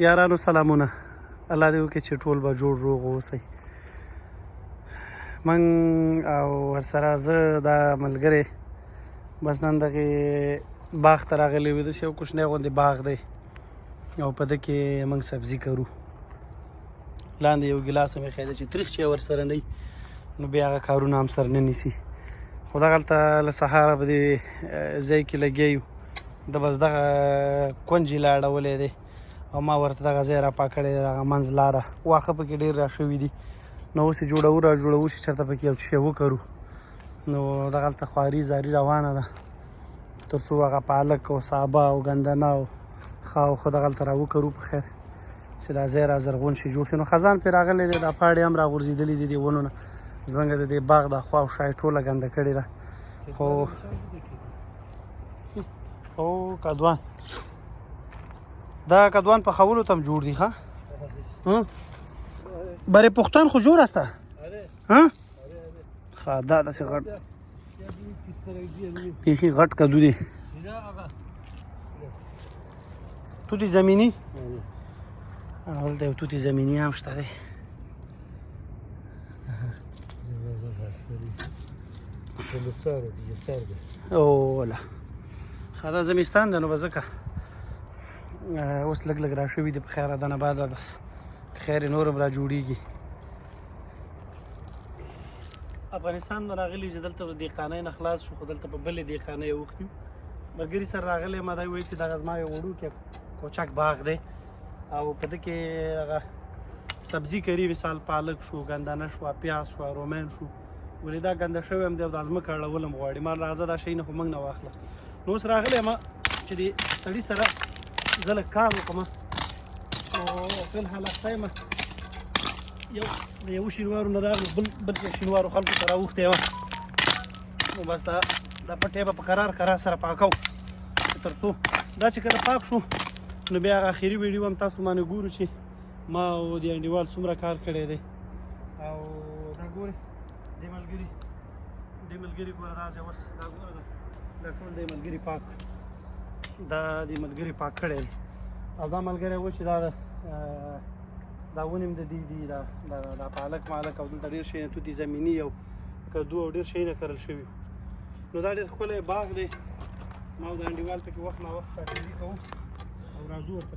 یارانو سلامونه. الله دې وکړي چې ټول به جوړ روغ اوسئ. من او ورسره زه دا ملګری بس نن دغې باغ ته راغلی وو. داسې یو کوچنی غوندې باغ دی او په ده کې موږ سبزي کرو. لاندې یو ګیلاس هم ایښی دی چې تریخ چې ورسره نه وي نو بیا هغه کارونه هم سر نه نیسي. خو دغلته له سهاره په دې ځای کې لګیا یو. د بس دغه کونج یې لا اړولی دی او ما ورته دغه ځای را پاک کړی دی. دغه منځ لاره واښه پکې ډېر را شوي دي نو اوس یې جوړو را جوړو چې چېرته پکې یو شی وکرو. نو دغلته خواري زاري روانه ده تر څو هغه پالک او سابه او ګندنه او خاو خو دغلته را وکرو په خیر چې دا ځای را زرغون شي جوړ شي. نو خزان پرې راغلی دی. دا پاڼې هم را غورځېدلي دي دې ونو نه. زموږ د دې باغ دا خوا او شا یې ټوله ګنده کړې ده. خو کدوان دا کدوان پخولو ته هم جوړ دي. ښه برې پختان خو جوړ است ها ښه دا داسې غټ بیخي غټ کدو دی. توتي زمیني هلته یو توتي زمیني هم شته دی. اوله ښه دا زمستان دی نو به ځکه اوس لږ لږ را شوي دي په خیر دنه بعد به بس خیر نور هم را جوړېږي. افغانستان نه راغلي چې دلته دهقانۍ نه خلاص شو خو دلته په بلې دهقانۍ اوښتي یو. ملګري سره راغلی ما دا وایي چې دغه زما یو وړوکی کوچک باغ دی او په ده کې هغه سبزي کري مثال پالک شو ګندنه شوه پیاز شوه رومین شو ولې دا ګنده شوی هم دی او دا ځمکه اړول هم غواړي. ما راځه دا شی نه خو موږ نه واخله. نو اوس راغلی یم چې د سړي سره زه لږ کار وکړم او فلحال اخته یم د یو شینوارو نه راغلو بل شینوارو خلکو ته راوښتی یم نو بس دا پټی به په قرار سره پاکو تر څو دا چې کله پاک شو نو بیا هغه اخري ویډیو هم تاسو باندې ګورو چې ما او د انډیوال څومره کار کړی دی. او دا ګورې دې ملګري ګوره داسې اوس دا ګوره دا ټول دې ملګري پاک دا دې ملګري پاک کړی دی او دا ملګری و چې دا ونې هم د دې دي دا پالک مالک او دلته ډېر شیونه توتي زمیني او کدو او ډېر شیونه کرل شوي. نو دا ډېر ښکلی باغ دی. ما او د انډیوال پکې وخت ناوخت ساتیري کوو او راځو ورته